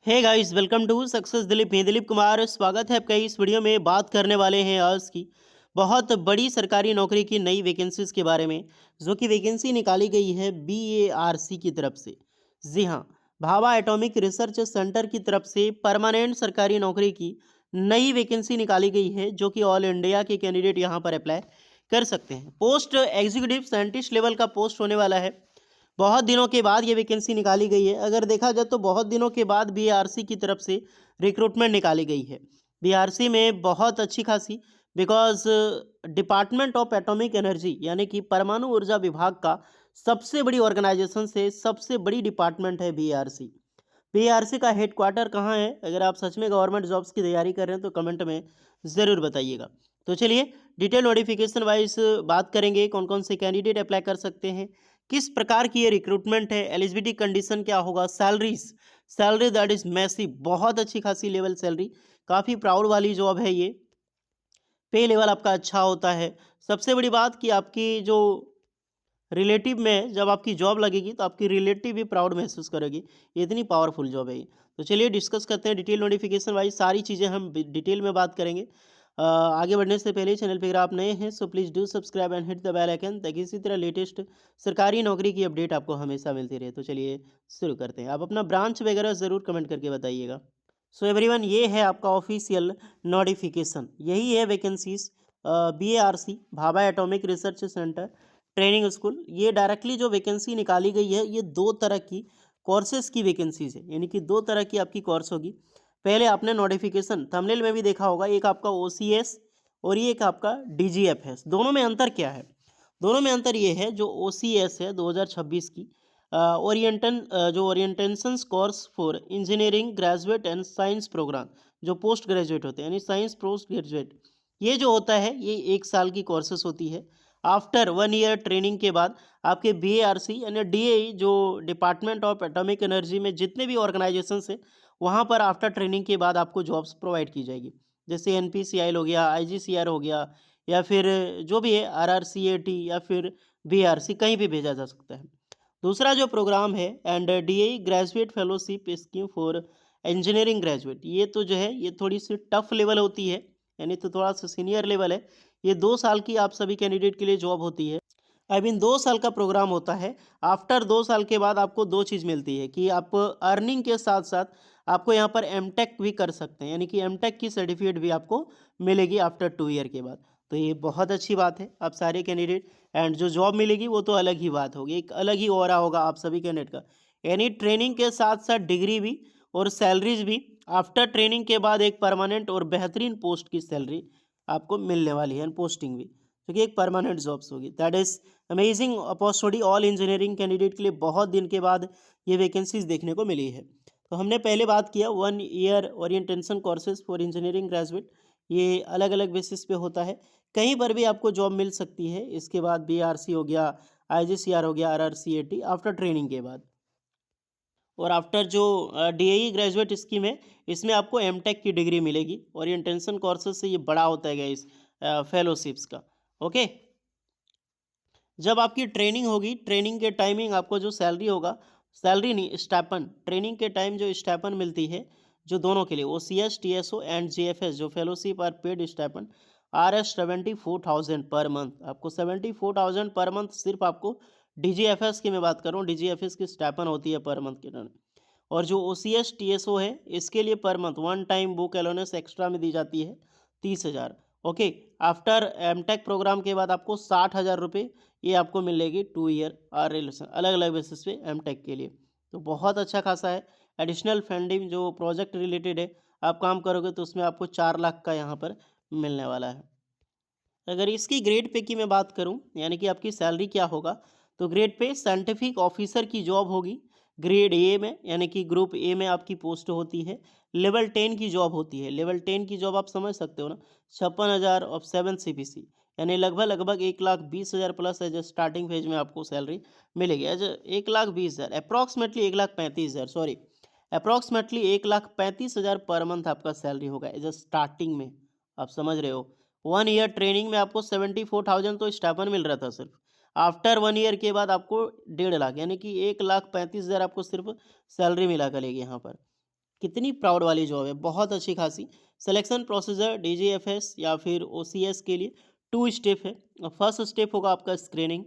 Hey guys, welcome to success Dilip. मैं दिलीप कुमार, स्वागत है आपका। इस वीडियो में बात करने वाले हैं आज की बहुत बड़ी सरकारी नौकरी की नई वैकेंसीज के बारे में, जो कि वैकेंसी निकाली गई है बीएआरसी की तरफ से। जी हाँ, भाभा एटॉमिक रिसर्च सेंटर की तरफ से परमानेंट सरकारी नौकरी की नई वैकेंसी निकाली गई है, जो कि ऑल इंडिया के कैंडिडेट यहाँ पर अप्लाई कर सकते हैं। पोस्ट एग्जीक्यूटिव साइंटिस्ट लेवल का पोस्ट होने वाला है। बहुत दिनों के बाद ये वैकेंसी निकाली गई है। अगर देखा जाए तो बहुत दिनों के बाद बीआरसी की तरफ से रिक्रूटमेंट निकाली गई है। बीआरसी में बहुत अच्छी खासी, because department of atomic energy यानी कि परमाणु ऊर्जा विभाग का सबसे बड़ी ऑर्गेनाइजेशन से सबसे बड़ी डिपार्टमेंट है बीआरसी। बीआरसी का हेडक्वार्टर कहाँ है? अगर आप सच में गवर्नमेंट जॉब्स की तैयारी कर रहे हैं तो कमेंट में ज़रूर बताइएगा। तो चलिए डिटेल नोटिफिकेशन वाइज बात करेंगे, कौन कौन से कैंडिडेट अप्लाई कर सकते हैं, किस प्रकार की ये रिक्रूटमेंट है, एलिजिबिलिटी कंडीशन क्या होगा, सैलरी दैट इज मैसिव, बहुत अच्छी खासी लेवल सैलरी, काफ़ी प्राउड वाली जॉब है ये। पे लेवल आपका अच्छा होता है। सबसे बड़ी बात कि आपकी जो रिलेटिव में जब आपकी जॉब लगेगी तो आपकी रिलेटिव भी प्राउड महसूस करेगी। ये इतनी पावरफुल जॉब है ये। तो चलिए डिस्कस करते हैं डिटेल नोटिफिकेशन वाइज, सारी चीज़ें हम डिटेल में बात करेंगे। आगे बढ़ने से पहले चैनल पे अगर आप नए हैं so please do subscribe and hit the bell icon, ताकि इसी तरह लेटेस्ट सरकारी नौकरी की अपडेट आपको हमेशा मिलती रहे। तो चलिए शुरू करते हैं। आप अपना ब्रांच वगैरह ज़रूर कमेंट करके बताइएगा। सो एवरीवन, ये है आपका ऑफिशियल नोटिफिकेशन, यही है vacancies. BARC Bhabha atomic research centre training school, ये डायरेक्टली जो वैकेंसी निकाली गई है ये दो तरह की कोर्सेज की वैकेंसीज है, यानी कि दो तरह की आपकी कोर्स होगी। पहले आपने नोटिफिकेशन थंबनेल में भी देखा होगा, एक आपका ओसीएस और ये एक आपका डीजीएफएस। दोनों में अंतर क्या है? दोनों में अंतर ये है, जो ओसीएस है 2026 की जो orientation course for engineering graduate and science programme, जो पोस्ट ग्रेजुएट होते हैं यानी साइंस पोस्ट ग्रेजुएट, ये जो होता है ये 1 साल की कोर्सेस होती है। आफ्टर 1 ईयर ट्रेनिंग के बाद आपके बीएआरसी यानी डीएई, जो डिपार्टमेंट ऑफ एटॉमिक एनर्जी में जितने भी ऑर्गेनाइजेशंस हैं, वहाँ पर आफ्टर ट्रेनिंग के बाद आपको जॉब्स प्रोवाइड की जाएगी। जैसे एनपीसीआईएल हो गया, आईजीसीआर हो गया, या फिर जो भी है आरआरसीएटी, या फिर बीआरसी, कहीं भी भेजा जा सकता है। दूसरा जो प्रोग्राम है and DAE graduate fellowship scheme for engineering graduate, ये तो जो है ये थोड़ी सी टफ लेवल होती है, यानी तो थोड़ा सा सीनियर लेवल है। ये 2 साल की आप सभी कैंडिडेट के लिए जॉब होती है। आई मीन 2 साल का प्रोग्राम होता है। आफ्टर 2 साल के बाद आपको दो चीज़ मिलती है कि आप अर्निंग के साथ साथ आपको यहाँ पर एमटेक भी कर सकते हैं, यानी कि एमटेक की सर्टिफिकेट भी आपको मिलेगी आफ्टर 2 ईयर के बाद। तो ये बहुत अच्छी बात है आप सारे कैंडिडेट, एंड जो जॉब मिलेगी वो तो अलग ही बात होगी, एक अलग ही ऑरा होगा आप सभी कैंडिडेट का। यानी ट्रेनिंग के साथ साथ डिग्री भी और सैलरीज भी, आफ्टर ट्रेनिंग के बाद एक परमानेंट और बेहतरीन पोस्ट की सैलरी आपको मिलने वाली है, पोस्टिंग भी, क्योंकि एक परमानेंट जॉब्स होगी। That is amazing opportunity all engineering candidate के लिए। बहुत दिन के बाद ये वैकेंसीज देखने को मिली है। तो हमने पहले बात किया 1 year orientation courses for engineering graduate, ये अलग अलग बेसिस पे होता है, कहीं पर भी आपको जॉब मिल सकती है। इसके बाद बीआरसी हो गया, आईजीसीआर हो गया, आरआरसीएटी आफ्टर ट्रेनिंग के बाद। और आफ्टर जो डीएई ग्रेजुएट स्कीम है, इसमें आपको एमटेक की डिग्री मिलेगी। ओरिएंटेशन कोर्सेज से ये बड़ा होता है गाइस फेलोशिप्स का। ओके, जब आपकी ट्रेनिंग होगी, ट्रेनिंग के टाइमिंग आपको जो सैलरी होगा, सैलरी नहीं स्टाइपेंड, ट्रेनिंग के टाइम जो स्टाइपेंड मिलती है, जो दोनों के लिए ओसीएस टीएसओ एंड जीएफएस, जो फेलोशिप और paid stipend, R S 74,000 per month. आपको 74,000 पर मंथ सिर्फ आपको डीजीएफएस की मैं बात कर रहा हूँ, डीजीएफएस की स्टाइपेंड होती है पर मंथ के टर्न। और जो ओसीएस टीएसओ है, इसके लिए per month one time book allowance extra में दी जाती है 30,000। ओके, आफ्टर एमटेक प्रोग्राम के बाद आपको 60,000 रुपये ये आपको मिलेगी 2 ईयर और रिलेशन, अलग अलग बेसिस पे एमटेक के लिए। तो बहुत अच्छा खासा है। एडिशनल फंडिंग जो प्रोजेक्ट रिलेटेड है, आप काम करोगे तो उसमें आपको 4 लाख का यहाँ पर मिलने वाला है। अगर इसकी ग्रेड पे की मैं बात करूं, यानी कि आपकी सैलरी क्या होगा, तो ग्रेड पे साइंटिफिक ऑफिसर की जॉब होगी ग्रेड ए में, यानी कि ग्रुप ए में आपकी पोस्ट होती है। लेवल 10 की जॉब होती है। लेवल 10 की जॉब आप समझ सकते हो ना, 56,000 ऑफ 7 CPC, यानी लगभग लगभग 1,20,000 प्लस एज स्टार्टिंग फेज में आपको सैलरी मिलेगी। As 1,20,000 approximately 1,35,000, sorry, approximately 1,35,000 per month आपका सैलरी होगा एज स्टार्टिंग में। आप समझ रहे हो, 1 ईयर ट्रेनिंग में आपको 74,000 तो स्टाइपेंड मिल रहा था सिर्फ। आफ्टर 1 ईयर के बाद आपको 1.5 लाख, यानी कि 1,35,000 आपको सिर्फ सैलरी मिला करेगी यहाँ पर। कितनी प्राउड वाली जॉब है, बहुत अच्छी खासी। सिलेक्शन प्रोसीजर डीजीएफएस या फिर ओसीएस के लिए 2 स्टेप है। फर्स्ट स्टेप होगा आपका स्क्रीनिंग।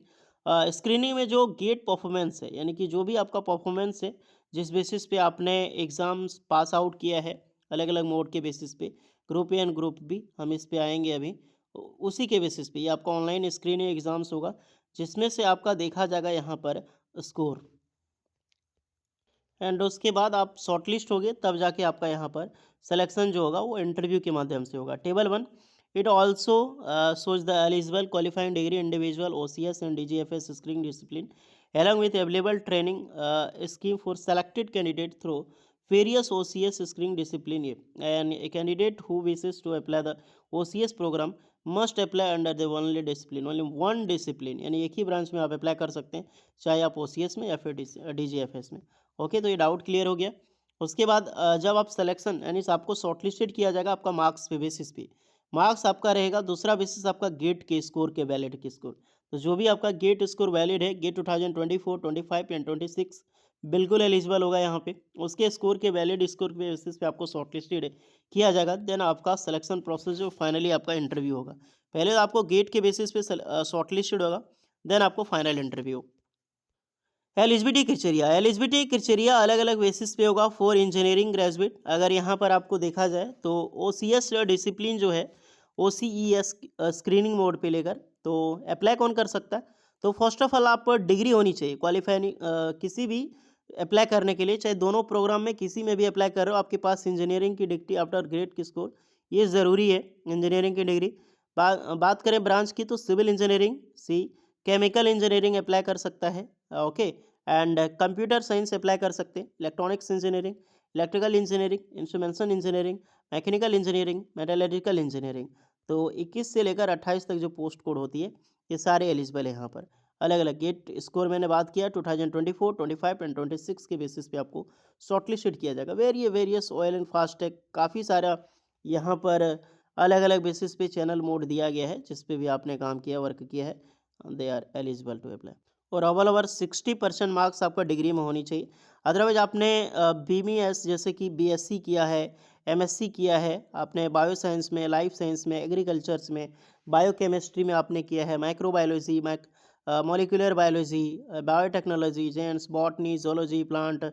स्क्रीनिंग में जो गेट परफॉर्मेंस है, यानी कि जो भी आपका परफॉर्मेंस है, जिस बेसिस पे आपने एग्ज़ाम्स पास आउट किया है, अलग-अलग मोड के बेसिस पे, group A and group B, हम इस पे आएँगे अभी। उसी के बेसिस पे ये आपका ऑनलाइन स्क्रीनिंग एग्ज़ाम्स होगा, जिसमें से आपका देखा जाएगा यहाँ पर स्कोर। एंड उसके बाद आप शॉर्टलिस्ट होगे, तब जाके आपका यहाँ पर सिलेक्शन जो होगा वो इंटरव्यू के माध्यम से होगा। Table 1 it also shows the eligible qualifying degree individual OCS and DGFS screening discipline along with available training scheme for selected candidate through various OCS screening discipline. And a candidate who wishes to apply the OCS program must apply under the only discipline, only one discipline, यानी एक ही branch में आप apply कर सकते हैं, चाहे आप OCS में या फिर DGFS में। ओके, तो ये डाउट क्लियर हो गया। उसके बाद जब आप सिलेक्शन यानी आपको शॉर्टलिस्टेड किया जाएगा आपका मार्क्स पे बेसिस पे। मार्क्स आपका रहेगा, दूसरा बेसिस आपका गेट के स्कोर के वैलिड के स्कोर। तो जो भी आपका गेट स्कोर वैलिड है, गेट 2024, 25 एंड 26 बिल्कुल एलिजिबल होगा यहाँ पे। उसके स्कोर के वैलिड स्कोर के बेसिस पे आपको शॉर्टलिस्टेड किया जाएगा। देन आपका सिलेक्शन प्रोसेस जो फाइनली आपका इंटरव्यू होगा। पहले तो आपको गेट के बेसिस पे शॉर्टलिस्टेड होगा, देन आपको फाइनल इंटरव्यू। एलिजिबिलिटी क्राइटेरिया अलग अलग बेसिस पे होगा फॉर इंजीनियरिंग ग्रेजुएट। अगर यहाँ पर आपको देखा जाए तो ओसीएस डिसिप्लिन जो है ओसीईएस स्क्रीनिंग मोड पे लेकर, तो अप्लाई कौन कर सकता है? तो फर्स्ट ऑफ ऑल आप डिग्री होनी चाहिए क्वालिफाई, किसी भी अप्लाई करने के लिए, चाहे दोनों प्रोग्राम में किसी में भी अप्लाई कर रहे हो, आपके पास इंजीनियरिंग की डिग्री आफ्टर ग्रेड की स्कोर, ये ज़रूरी है इंजीनियरिंग की डिग्री। बात करें ब्रांच की, तो civil engineering C, chemical engineering apply कर सकता है। Okay, and computer science apply कर सकते हैं, electronics engineering, electrical engineering, instrumentation engineering, mechanical engineering, metallurgical engineering. तो 21 से लेकर 28 तक जो पोस्ट कोड होती है, ये सारे एलिजिबल है यहाँ पर। अलग अलग गेट स्कोर मैंने बात किया 2024, 25 एंड 26 के बेसिस पे आपको शॉर्टलिस्टेड किया जाएगा। वेरियस ऑयल एंड फास्टैग, काफ़ी सारा यहाँ पर अलग अलग बेसिस पे चैनल मोड दिया गया है, जिस पे भी आपने काम किया, वर्क किया है, they are eligible to apply. और ओवर 60% मार्क्स आपका डिग्री में होनी चाहिए। अदरवाइज आपने बीमीएस जैसे कि बीएससी किया है, एमएससी किया है, आपने बायो साइंस में, लाइफ साइंस में, एग्रीकल्चर्स में, बायोकेमिस्ट्री में आपने किया है, microbiology, molecular biology, biotechnology, genes, botany, zoology, plant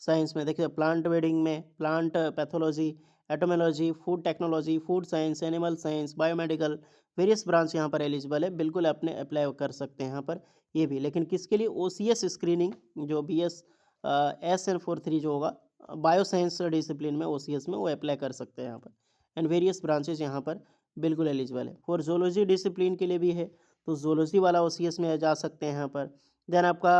science में देखिए, प्लांट ब्रीडिंग में, plant pathology, entomology, food technology, food science, animal science, biomedical, various branch यहाँ पर एलिजिबल है, बिल्कुल अपने अप्लाई कर सकते हैं यहाँ पर ये भी। लेकिन किसके लिए? ओसीएस स्क्रीनिंग, जो बीएस SN43 जो होगा बायो साइंस डिसिप्लिन में, ओसीएस में, वो अप्लाई कर सकते हैं यहाँ पर। एंड वेरियस ब्रांचेज यहाँ पर बिल्कुल एलिजिबल है। फॉर जोलॉजी डिसिप्लिन के लिए भी है, तो जोलॉजी वाला ओसीएस में जा सकते हैं यहाँ पर। देन आपका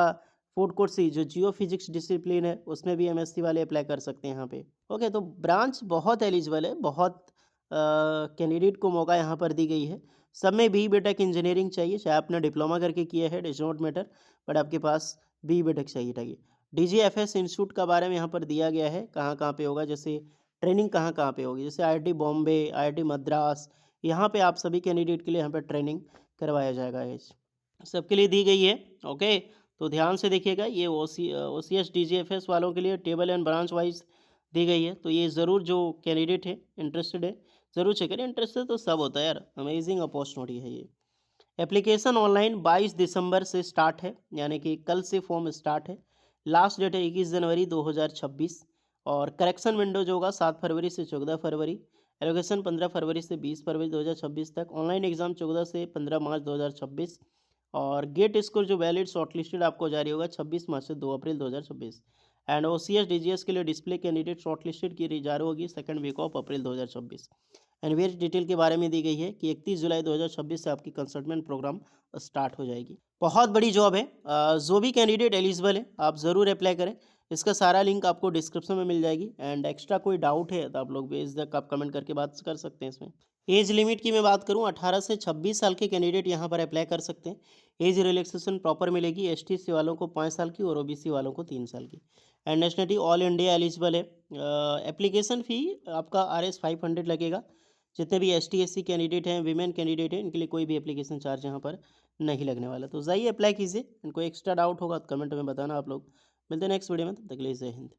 फूड कोर्ट सी जो जियो फिजिक्स डिसिप्लिन है, उसमें भी एमएससी वाले अप्लाई कर सकते हैं यहाँ पे। ओके, तो ब्रांच बहुत एलिजिबल है, बहुत कैंडिडेट को मौका यहाँ पर दी गई है। सब में बी बीटेक इंजीनियरिंग चाहिए, चाहे आपने डिप्लोमा करके किया है, डज नॉट मैटर, बट आपके पास बी बीटेक चाहिए। डीजीएफएस इंस्टीट्यूट का बारे में यहाँ पर दिया गया है, कहाँ कहाँ पे होगा, जैसे ट्रेनिंग कहाँ कहाँ पे होगी, जैसे आईआईटी बॉम्बे, आईआईटी मद्रास, यहाँ पे आप सभी कैंडिडेट के लिए यहाँ पर ट्रेनिंग करवाया जाएगा। ये सबके लिए दी गई है। ओके, तो ध्यान से देखिएगा, ये ओसीएस डीजीएफएस वालों के लिए टेबल एंड ब्रांच वाइज दी गई है, तो ये ज़रूर जो कैंडिडेट है इंटरेस्टेड है ज़रूर चेक करें। इंटरेस्टेड तो सब होता है यार, अमेजिंग अपॉर्चुनिटी है ये। एप्लीकेशन ऑनलाइन 22 दिसंबर से स्टार्ट है, यानी कि कल से फॉर्म स्टार्ट है। लास्ट डेट है 21 जनवरी 2026, और करेक्शन विंडो जो होगा 7 फरवरी से 14 फरवरी, एलोकेशन 15 फरवरी से 20 फरवरी 2026 तक, ऑनलाइन एग्जाम 14 से 15 मार्च 2026, और गेट स्कोर जो वैलिड शॉर्टलिस्टेड आपको जारी होगा 26 मार्च से 2 अप्रैल 2026। एंड ओसीएस डीजीएस के लिए डिस्प्ले कैंडिडेट शॉर्टलिस्टेड की जारी होगी second week of April 2026। And various detail के बारे में दी गई है कि 31 जुलाई 2026 से आपकी कंसल्टमेंट प्रोग्राम स्टार्ट हो जाएगी। बहुत बड़ी जॉब है, जो भी कैंडिडेट एलिजिबल है आप ज़रूर अप्लाई करें। इसका सारा लिंक आपको डिस्क्रिप्शन में मिल जाएगी। एंड एक्स्ट्रा कोई डाउट है तो आप लोग बेझिझक आप कमेंट करके बात कर सकते हैं इसमें। एज लिमिट की मैं बात करूं, 18 से 26 साल के कैंडिडेट यहां पर अप्लाई कर सकते हैं। एज रिलैक्सेशन प्रॉपर मिलेगी, एसटीसी वालों को 5 साल की और ओबीसी वालों को 3 साल की। And nationality all India eligible है। एप्लीकेशन फ़ी आपका RS 500 लगेगा। जितने भी ST SC कैंडिडेट हैं, वीमेन कैंडिडेट हैं, इनके लिए कोई भी एप्लीकेशन चार्ज यहाँ पर नहीं लगने वाला। तो जाइए अप्लाई कीजिए। इनको एक्स्ट्रा डाउट होगा तो कमेंट में बताना आप लोग। मिलते हैं नेक्स्ट वीडियो में, तब तक के लिए जय हिंद।